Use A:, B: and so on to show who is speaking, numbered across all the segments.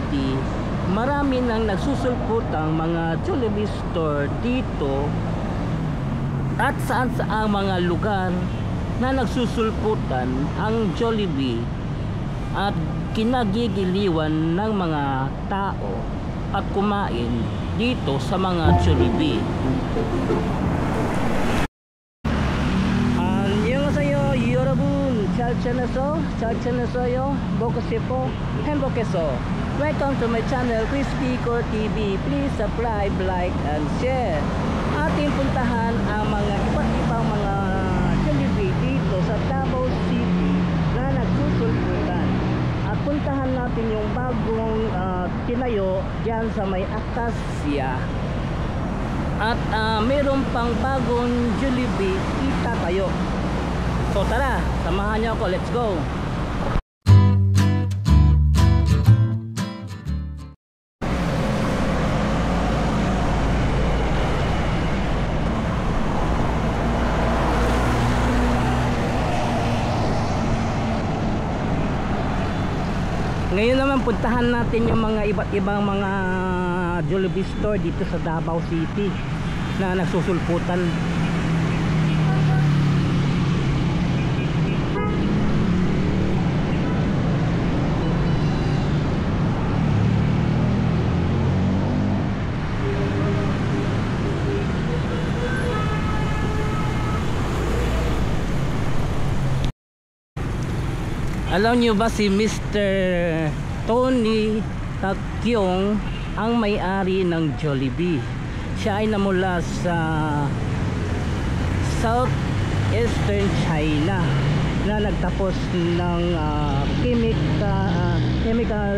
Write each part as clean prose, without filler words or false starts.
A: City, marami nang nagsusulputang mga Jollibee store dito at saan saang mga lugar na nagsusulputan ang Jollibee at kinagigiliwan ng mga tao at kumain dito sa mga Jollibee. 안녕하세요 여러분, 잘 지냈어요? 먹으시고 행복해서 welcome to my channel Crispy Core TV. Please subscribe, like and share. Ating puntahan ang mga iba't ibang mga Jollibee dito sa Davao City na nagsusulputan. At puntahan natin yung bagong tinayo dyan sa may Acacia. At meron pang bagong Jollibee itatayo. So tara, samahan niyo ako, let's go. Ngayon naman puntahan natin yung mga iba't ibang mga Jollibee store dito sa Davao City na nagsusulputan. Alam nyo ba si Mr. Tony Takyong ang may-ari ng Jollibee? Siya ay namula sa Southeastern China na nagtapos ng chemical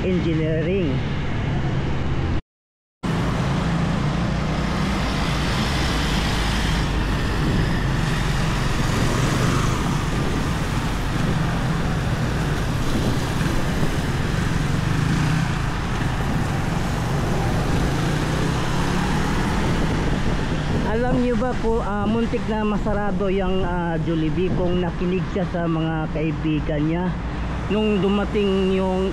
A: engineering. Alam niyo ba po, muntik na masarado yung Jollibee kung nakinig siya sa mga kaibigan niya nung dumating yung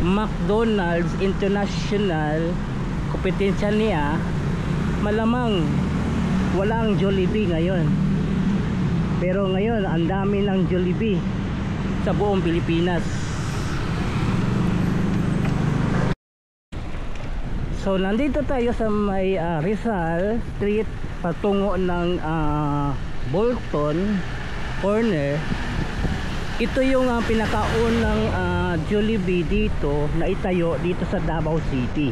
A: McDonald's International kompetensya niya. Malamang walang Jollibee ngayon, pero ngayon ang dami ng Jollibee sa buong Pilipinas. So nandito tayo sa may Rizal Street patungo ng Bolton Corner. Ito yung pinakaunang Jollibee dito na itayo dito sa Davao City.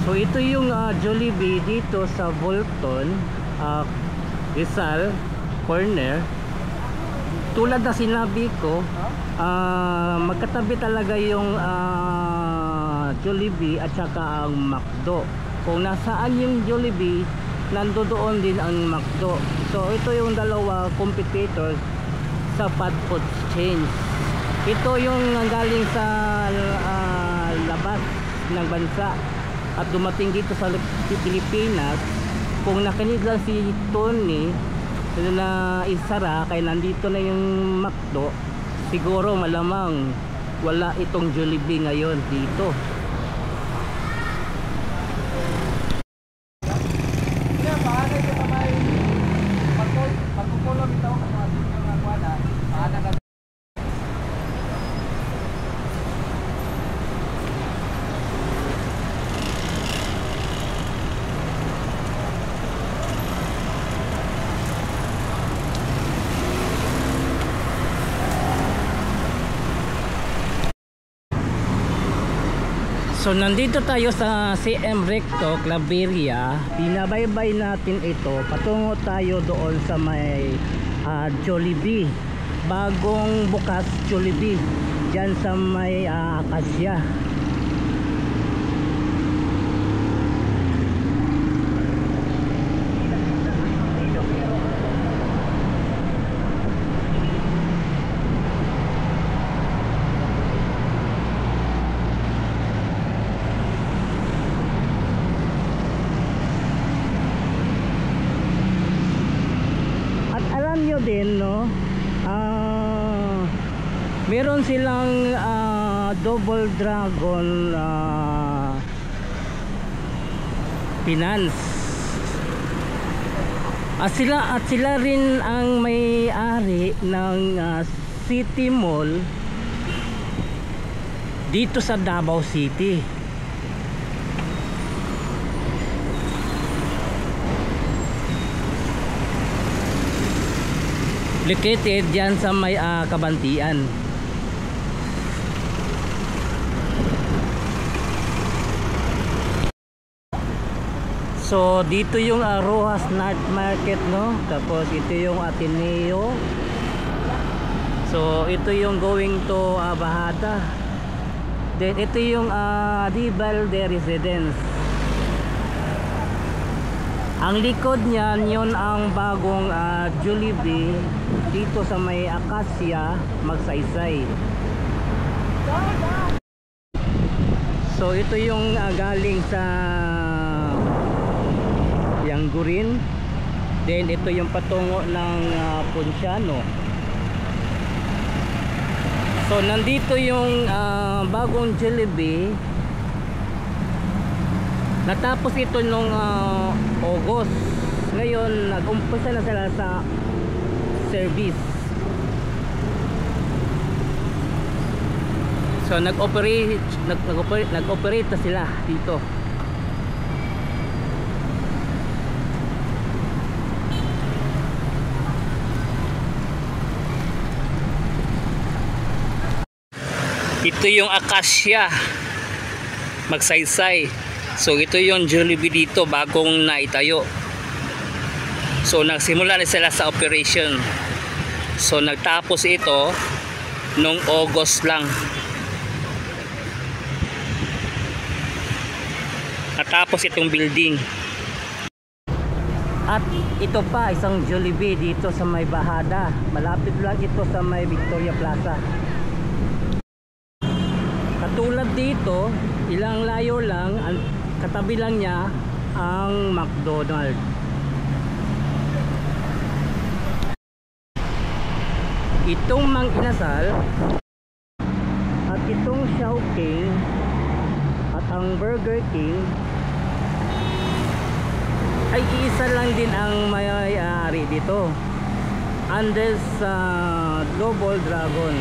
A: So ito yung Jollibee dito sa Bolton Rizal Corner. Tulad na sinabi ko, magkatabi talaga yung Jollibee at saka ang McDo. Kung nasaan yung Jollibee, nandoon din ang McDo. So ito yung dalawa competitors sa fast food chains. Ito yung galing sa labas ng bansa at dumating dito sa Pilipinas. Kung nakinig lang si Tony na isara kaya nandito na yung McDo, siguro malamang wala itong Jollibee ngayon dito. So nandito tayo sa CM Recto, Claveria. Binabaybay natin ito. Patungo tayo doon sa may Jollibee. Bagong bukas Jollibee dyan sa may Acacia. din, no, Meron silang Double Dragon Finance. At sila rin ang may-ari ng City Mall dito sa Davao City. Located diyan sa may Kabantian. So dito yung Rojas Night Market, no? Tapos ito yung Ateneo. So ito yung going to Bahada. Then ito yung Dibalde Residence. Ang likod niyan, yun ang bagong Jollibee dito sa may Acacia, Magsaysay. So ito yung galing sa Yanggurin. Then ito yung patungo ng Ponciano. So nandito yung bagong Jollibee. Natapos ito nung August. Ngayon nag-umpisa na sila sa service. So nag-operate na sila dito. Ito yung Acacia, Magsaysay. So ito yung Jollibee dito, bagong naitayo. So nagsimula na sila sa operation. So nagtapos ito nung August lang. Natapos itong building. At ito pa, isang Jollibee dito sa may Bahada. Malapit lang ito sa may Victoria Plaza. Katulad dito, ilang layo lang, katabi lang niya ang McDonald's. Itong Mang Inasal at itong Chowking at ang Burger King ay iisa lang din ang may-ari dito, Andes Double Dragon.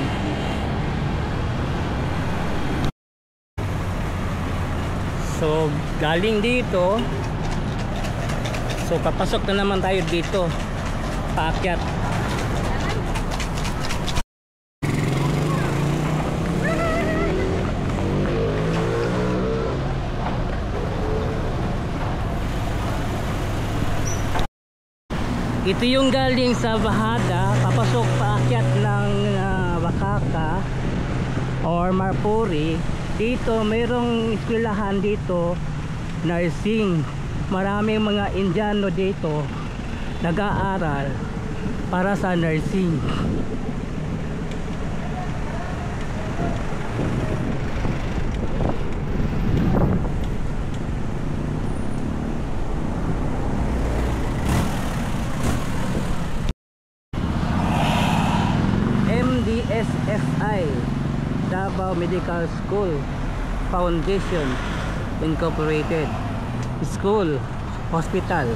A: So galing dito, so papasok na naman tayo dito, paakyat. Ito yung galing sa Bahada, papasok paakyat ng Bakaka or Marpuri. Dito mayroong eskwelahan dito, nursing. Maraming mga Indiano dito nag-aaral para sa nursing. MDSFI, Davao Medical School Foundation Incorporated. School, hospital.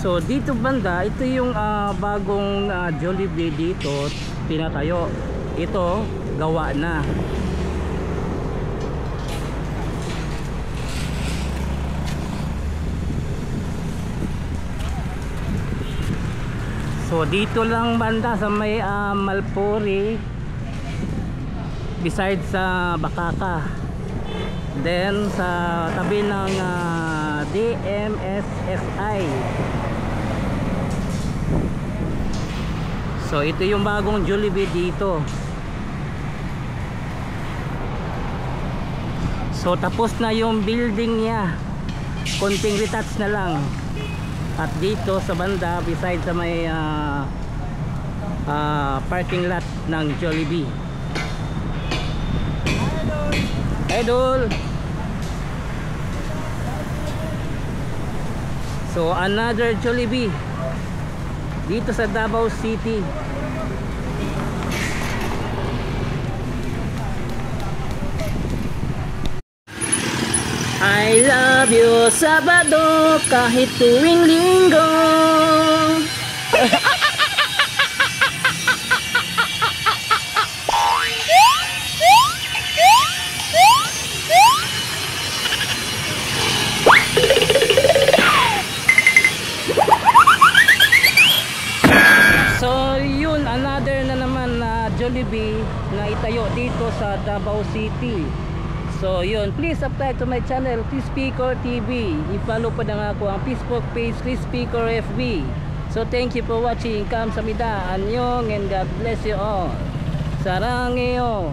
A: So dito banda, ito yung bagong Jollibee dito, pinatayo. Ito, gawa na. So dito lang banda sa may Malpuri besides sa Bakaka. Then sa tabi ng DMSSI. So ito yung bagong Jollibee dito. So tapos na yung building niya, konting retouch na lang. At dito sa banda beside sa may parking lot ng Jollibee. Idol. So another Jollibee dito sa Davao City. I love you Sabado kahit tuwing Linggo. So yun, another na naman na Jollibee na itayo dito sa Davao City. So yun, please subscribe to my channel Crispy Core TV. I-follow pa na nga ako ang Facebook page Crispy Core FB. So thank you for watching. Kamsahamnida, annyeong, and God bless you all. Sarangeyo.